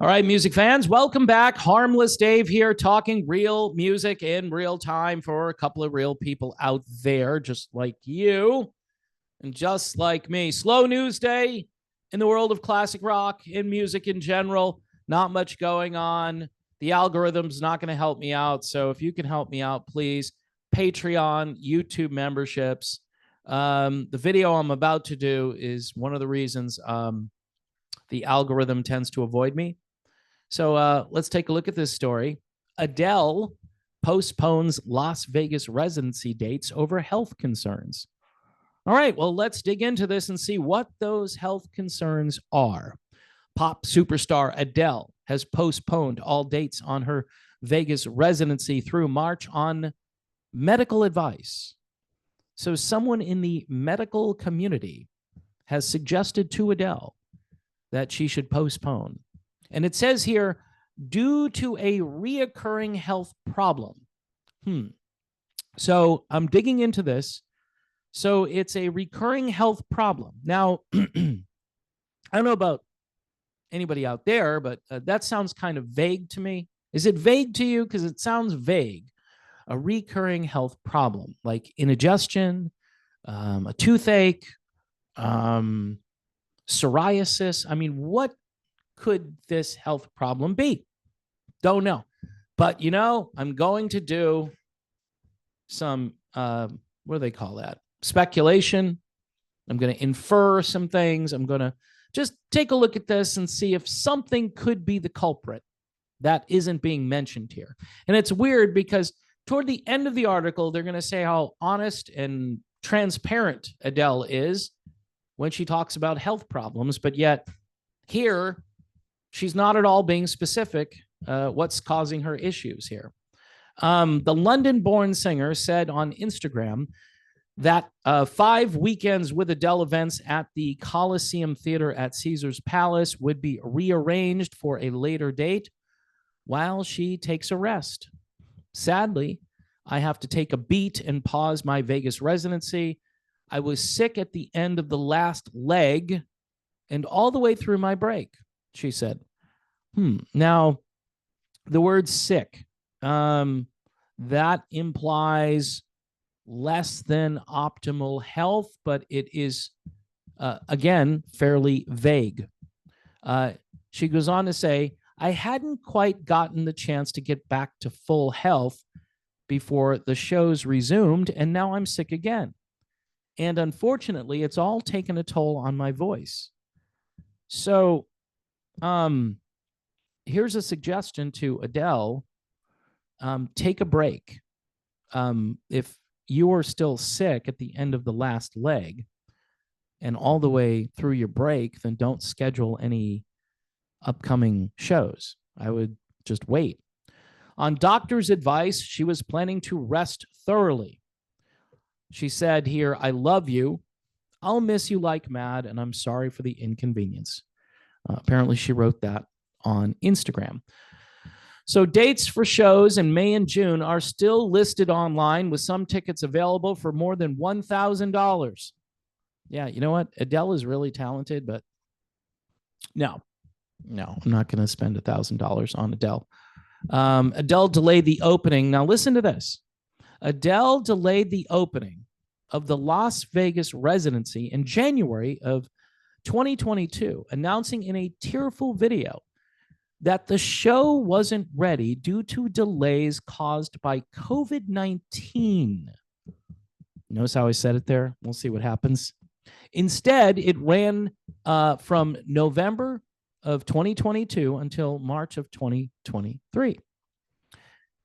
All right, music fans, welcome back. Harmless Dave here, talking real music in real time for a couple of real people out there, just like you and just like me. Slow news day in the world of classic rock, in music in general. Not much going on. The algorithm's not going to help me out. So if you can help me out, please. Patreon, YouTube memberships. The video I'm about to do is one of the reasons the algorithm tends to avoid me. So let's take a look at this story. Adele postpones Las Vegas residency dates over health concerns. All right, well, let's dig into this and see what those health concerns are. Pop superstar Adele has postponed all dates on her Vegas residency through March on medical advice. So someone in the medical community has suggested to Adele that she should postpone. And it says here, due to a reoccurring health problem. So I'm digging into this. So it's a recurring health problem. Now, I don't know about anybody out there, but that sounds kind of vague to me. Is it vague to you? Because it sounds vague. A recurring health problem, like indigestion, a toothache, psoriasis. I mean, what could this health problem be? Don't know. But, I'm going to do some, what do they call that? Speculation. I'm going to infer some things. I'm going to just take a look at this and see if something could be the culprit that isn't being mentioned here. And it's weird because toward the end of the article, they're going to say how honest and transparent Adele is when she talks about health problems. But yet here, she's not at all being specific what's causing her issues here. The London-born singer said on Instagram that 5 weekends with Adele events at the Coliseum Theater at Caesar's Palace would be rearranged for a later date while she takes a rest. Sadly, I have to take a beat and pause my Vegas residency. I was sick at the end of the last leg and all the way through my break, she said. Now, the word sick, that implies less than optimal health, but it is, again, fairly vague. She goes on to say, I hadn't quite gotten the chance to get back to full health before the shows resumed, and now I'm sick again. And unfortunately, it's all taken a toll on my voice. So, here's a suggestion to Adele. Take a break. If you are still sick at the end of the last leg and all the way through your break, then don't schedule any upcoming shows. I would just wait. On doctor's advice, she was planning to rest thoroughly. She said here, I love you. I'll miss you like mad, and I'm sorry for the inconvenience. Apparently, she wrote that on Instagram. So dates for shows in May and June are still listed online with some tickets available for more than $1,000. Yeah, you know what? Adele is really talented, but no, I'm not going to spend $1,000 on Adele. Adele delayed the opening. Now listen to this. Adele delayed the opening of the Las Vegas residency in January of 2022, announcing in a tearful video that the show wasn't ready due to delays caused by COVID-19. Notice how I said it there? We'll see what happens. Instead, it ran from November of 2022 until March of 2023.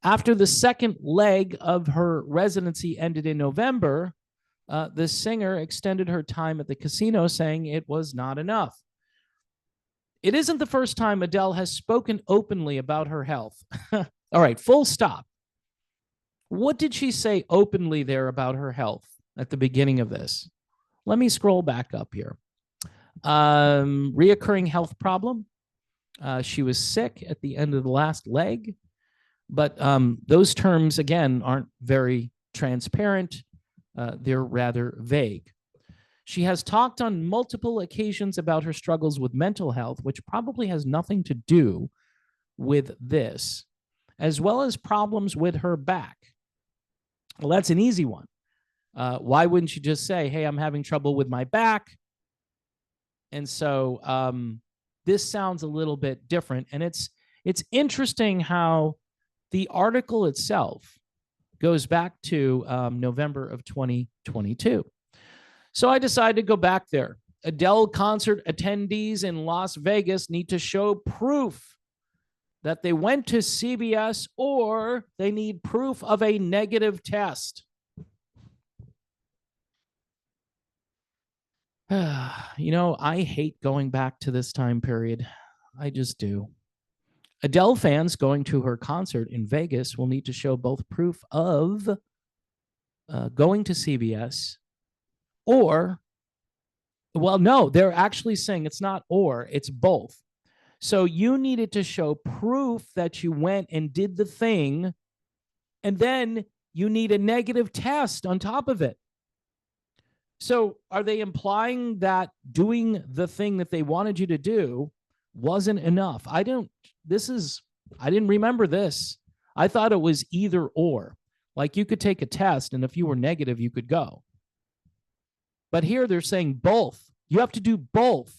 After the second leg of her residency ended in November, the singer extended her time at the casino, saying it was not enough. It isn't the first time Adele has spoken openly about her health. All right, full stop. What did she say openly there about her health at the beginning of this? Let me scroll back up here. Reoccurring health problem. She was sick at the end of the last leg. But those terms, again, aren't very transparent. They're rather vague. She has talked on multiple occasions about her struggles with mental health, which probably has nothing to do with this, as well as problems with her back. Well, that's an easy one. Why wouldn't you just say, hey, I'm having trouble with my back? And so this sounds a little bit different. And it's interesting how the article itself goes back to November of 2022. So I decided to go back there. Adele concert attendees in Las Vegas need to show proof that they went to CBS, or they need proof of a negative test. You know, I hate going back to this time period. I just do. Adele fans going to her concert in Vegas will need to show both proof of going to CBS, or, well, no, they're actually saying it's not or, it's both. So you needed to show proof that you went and did the thing, and then you need a negative test on top of it. So are they implying that doing the thing that they wanted you to do wasn't enough? I didn't remember this. I thought it was either or. Like you could take a test, and if you were negative, you could go. But here they're saying both. You have to do both.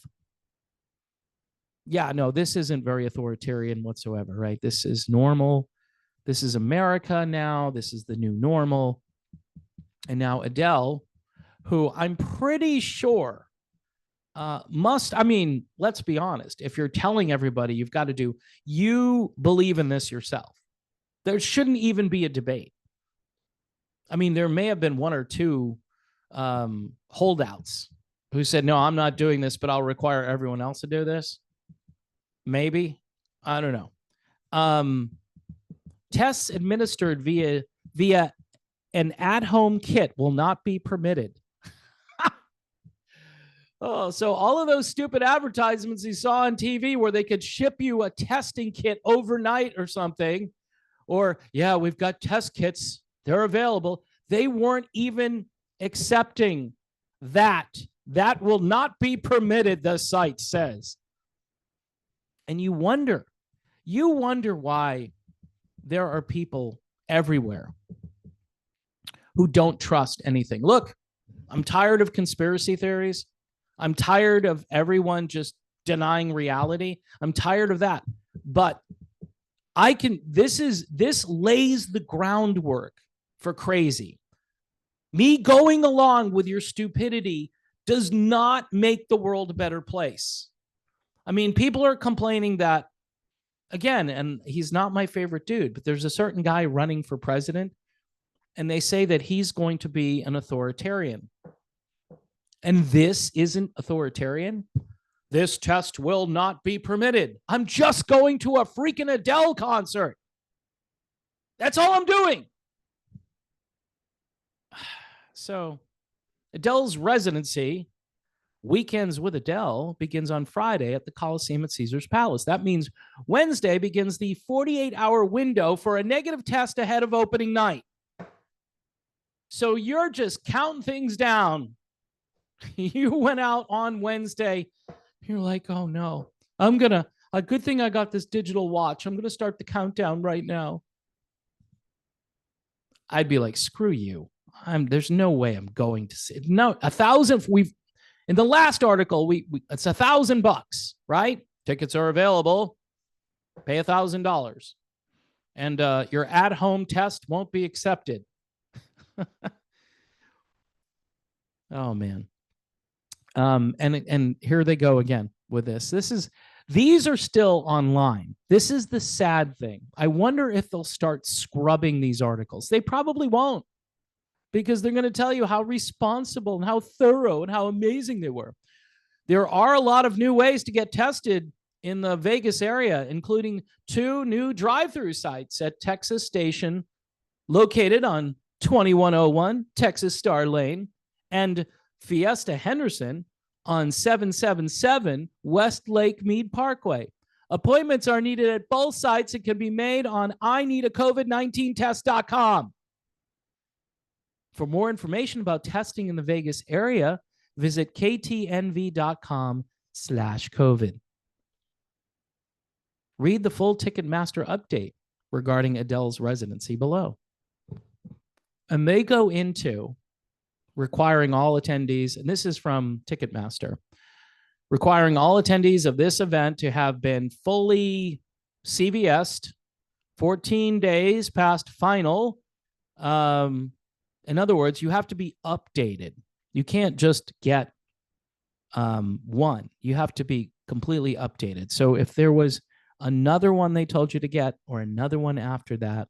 Yeah, no, this isn't very authoritarian whatsoever, right? This is normal. This is America now. This is the new normal. And now Adele, who I'm pretty sure let's be honest. If you're telling everybody you've got to do, you believe in this yourself. There shouldn't even be a debate. I mean, there may have been one or two holdouts who said, no, I'm not doing this, but I'll require everyone else to do this. Maybe. I don't know. Tests administered via an at-home kit will not be permitted. Oh, so all of those stupid advertisements you saw on TV where they could ship you a testing kit overnight or something, or, yeah, we've got test kits, they're available. They weren't even accepting that. That will not be permitted, the site says. And you wonder why there are people everywhere who don't trust anything. Look, I'm tired of conspiracy theories. I'm tired of everyone just denying reality. I'm tired of that. But this lays the groundwork for crazy. Me going along with your stupidity does not make the world a better place. I mean, people are complaining that, again, and he's not my favorite dude, but there's a certain guy running for president, and they say that he's going to be an authoritarian. And this isn't authoritarian. This test will not be permitted. I'm just going to a freaking Adele concert. That's all I'm doing. So Adele's residency, Weekends with Adele, begins on Friday at the Coliseum at Caesar's Palace. That means Wednesday begins the 48-hour window for a negative test ahead of opening night. So you're just counting things down. You went out on Wednesday. You're like, oh no, a good thing I got this digital watch. I'm going to start the countdown right now. I'd be like, screw you. There's no way I'm going to see it. No, 1,000. In the last article, it's $1,000, right? Tickets are available. Pay $1,000. And your at-home test won't be accepted. Oh, man. And here they go again with this. These are still online. This is the sad thing. I wonder if they'll start scrubbing these articles. They probably won't, because they're going to tell you how responsible and how thorough and how amazing they were. There are a lot of new ways to get tested in the Vegas area, including 2 new drive-through sites at Texas Station, located on 2101 Texas Star Lane, and Fiesta Henderson on 777 West Lake Mead Parkway. Appointments are needed at both sites and can be made on ineedacovid19test.com. For more information about testing in the Vegas area, visit ktnv.com/COVID. Read the full Ticketmaster update regarding Adele's residency below. And they go into requiring all attendees, and this is from Ticketmaster, requiring all attendees of this event to have been fully CVS'd 14 days past final. In other words, you have to be updated. You can't just get one. You have to be completely updated. So if there was another one they told you to get or another one after that,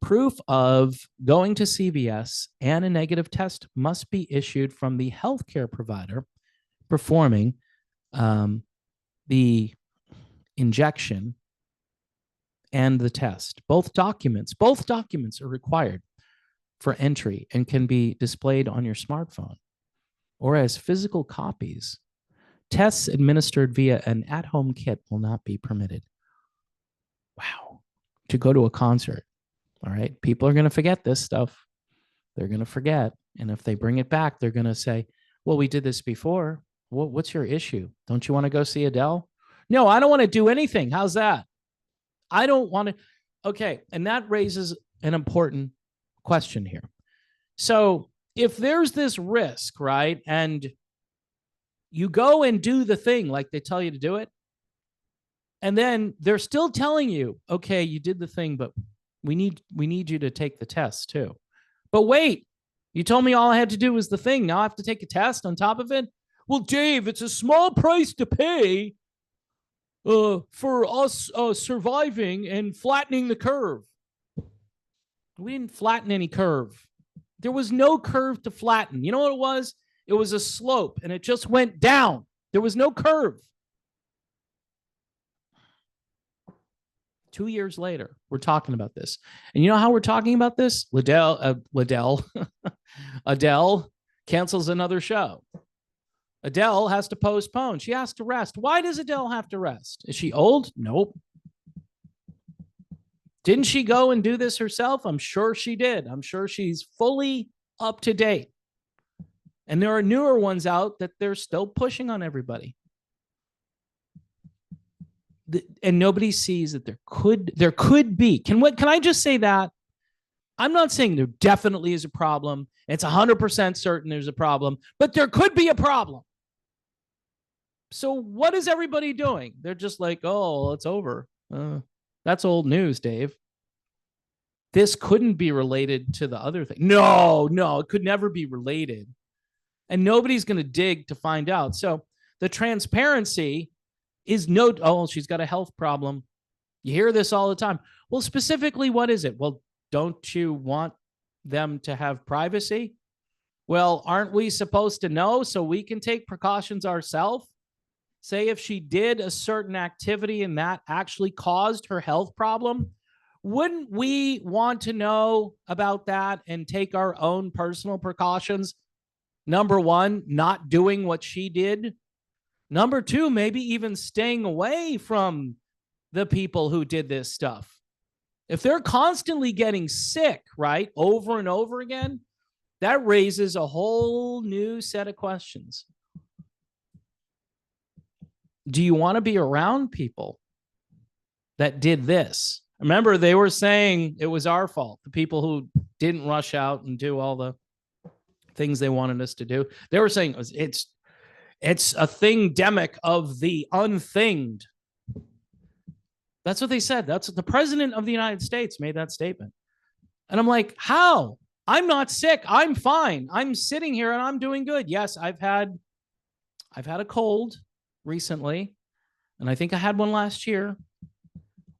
proof of going to CVS and a negative test must be issued from the healthcare provider performing the injection and the test. Both documents are required for entry and can be displayed on your smartphone or as physical copies. Tests administered via an at-home kit will not be permitted. Wow. To go to a concert. All right. People are going to forget this stuff. They're going to forget. And if they bring it back, they're going to say, well, we did this before. What's your issue? Don't you want to go see Adele? No, I don't want to do anything. How's that? I don't want to. Okay. And that raises an important question here. So if there's this risk, right, and you go and do the thing like they tell you to do it, and then they're still telling you, okay, you did the thing, but we need you to take the test too. But wait, you told me all I had to do was the thing. Now I have to take a test on top of it? Well, Dave, it's a small price to pay for us surviving and flattening the curve. We didn't flatten any curve. There was no curve to flatten. You know what it was? It was a slope, and it just went down. There was no curve. 2 years later, we're talking about this. And you know how we're talking about this? Adele cancels another show. Adele has to postpone. She has to rest. Why does Adele have to rest? Is she old? Nope. Didn't she go and do this herself? I'm sure she did. I'm sure she's fully up to date. And there are newer ones out that they're still pushing on everybody. And nobody sees that there could be. Can I just say that? I'm not saying there definitely is a problem. It's 100% certain there's a problem, but there could be a problem. So what is everybody doing? They're just like, oh, it's over. That's old news, Dave. This couldn't be related to the other thing. No, it could never be related. And nobody's going to dig to find out. So the transparency is she's got a health problem. You hear this all the time. Well, specifically, what is it? Well, don't you want them to have privacy? Well, aren't we supposed to know so we can take precautions ourselves? Say if she did a certain activity and that actually caused her health problem, wouldn't we want to know about that and take our own personal precautions? Number one, not doing what she did. Number two, maybe even staying away from the people who did this stuff. If they're constantly getting sick, right, over and over again, that raises a whole new set of questions. Do you want to be around people that did this? Remember, they were saying it was our fault. The people who didn't rush out and do all the things they wanted us to do. They were saying it's a thing-demic of the unthinged. That's what they said. That's what the president of the United States made that statement. And I'm like, how? I'm not sick. I'm fine. I'm sitting here and I'm doing good. Yes, I've had a cold recently, and I think I had one last year.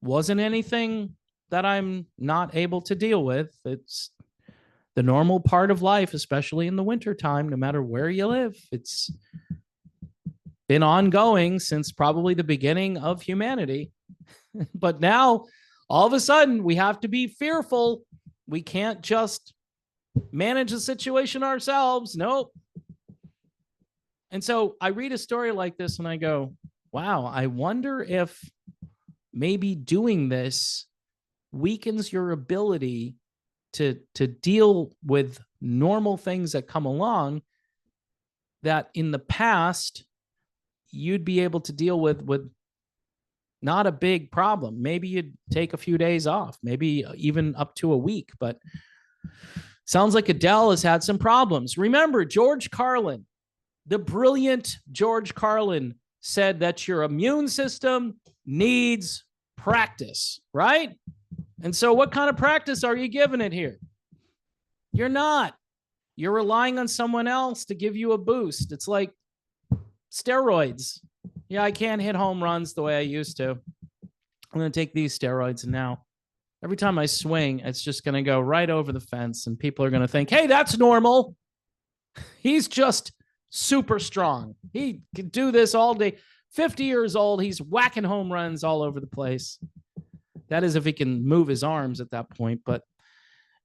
Wasn't anything that I'm not able to deal with. It's the normal part of life, especially in the wintertime, no matter where you live. It's been ongoing since probably the beginning of humanity. But now, all of a sudden, we have to be fearful. We can't just manage the situation ourselves. Nope. And so I read a story like this and I go, wow, I wonder if maybe doing this weakens your ability to deal with normal things that come along that in the past you'd be able to deal with not a big problem. Maybe you'd take a few days off, maybe even up to a week, but sounds like Adele has had some problems. Remember, George Carlin, the brilliant George Carlin, said that your immune system needs practice, right? And so what kind of practice are you giving it here? You're not. You're relying on someone else to give you a boost. It's like steroids. Yeah, I can't hit home runs the way I used to. I'm going to take these steroids, and now every time I swing, it's just going to go right over the fence, and people are going to think, hey, that's normal. He's just super strong. He can do this all day. 50 years old, he's whacking home runs all over the place. That is if he can move his arms at that point. But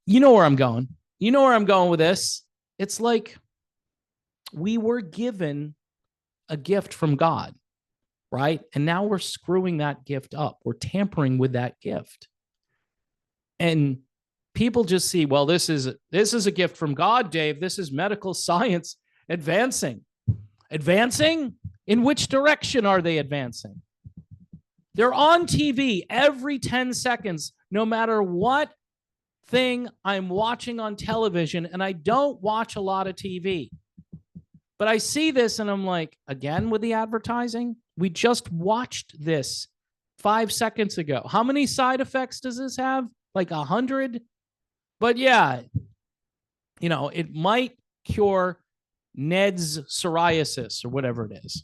you know where I'm going. You know where I'm going with this. It's like we were given a gift from God, right? And now we're screwing that gift up. We're tampering with that gift. And people just see, well, this is a gift from God, Dave. This is medical science advancing. Advancing? In which direction are they advancing? They're on TV every 10 seconds, no matter what thing I'm watching on television, and I don't watch a lot of TV. But I see this and I'm like, again with the advertising? We just watched this 5 seconds ago. How many side effects does this have? Like 100? But yeah, you know, it might cure Ned's psoriasis or whatever it is.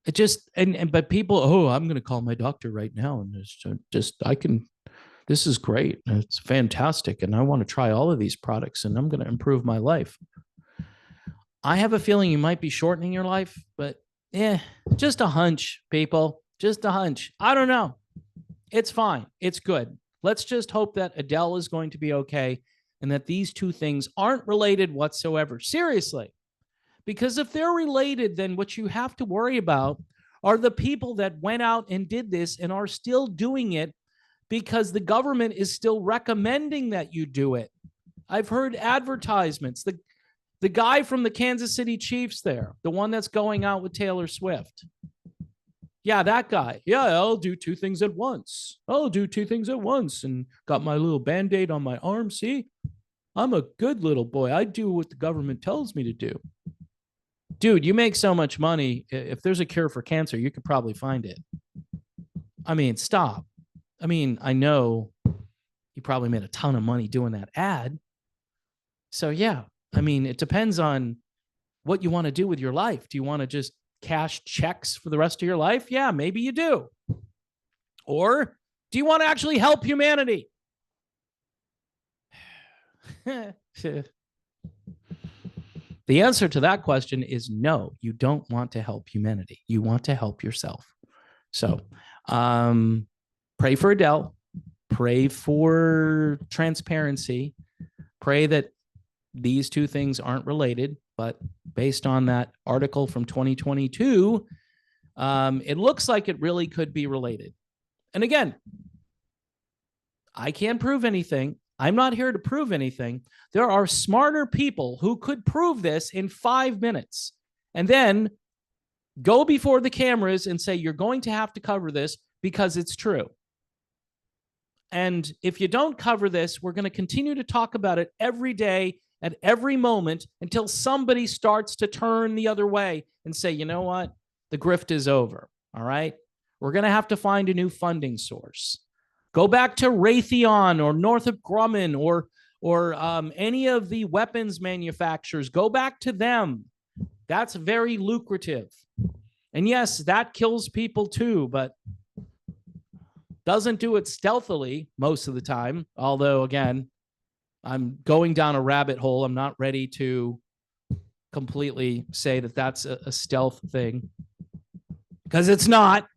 It just, but people, oh, I'm going to call my doctor right now. And it's just, this is great. It's fantastic. And I want to try all of these products and I'm going to improve my life. I have a feeling you might be shortening your life, but just a hunch, people. Just a hunch. I don't know. It's fine. It's good. Let's just hope that Adele is going to be okay and that these two things aren't related whatsoever. Seriously. Because if they're related, then what you have to worry about are the people that went out and did this and are still doing it because the government is still recommending that you do it. I've heard advertisements. The guy from the Kansas City Chiefs there, the one that's going out with Taylor Swift. Yeah, that guy. Yeah, I'll do two things at once. I'll do two things at once. And got my little Band-Aid on my arm. See, I'm a good little boy. I do what the government tells me to do. Dude, you make so much money. If there's a cure for cancer, you could probably find it. I mean, stop. I mean, I know you probably made a ton of money doing that ad. So yeah, I mean, it depends on what you want to do with your life. Do you want to just cash checks for the rest of your life? Yeah, maybe you do. Or do you want to actually help humanity? The answer to that question is no, you don't want to help humanity. You want to help yourself. So pray for Adele. Pray for transparency. Pray that these two things aren't related. But based on that article from 2022, it looks like it really could be related. And again, I can't prove anything. I'm not here to prove anything. There are smarter people who could prove this in 5 minutes and then go before the cameras and say, you're going to have to cover this because it's true. And if you don't cover this, we're going to continue to talk about it every day at every moment until somebody starts to turn the other way and say, you know what? The grift is over. All right. We're going to have to find a new funding source. Go back to Raytheon or Northrop Grumman or any of the weapons manufacturers. Go back to them. That's very lucrative. And yes, that kills people too, but doesn't do it stealthily most of the time. Although, again, I'm going down a rabbit hole. I'm not ready to completely say that that's a stealth thing because it's not.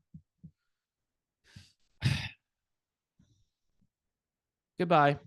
Goodbye.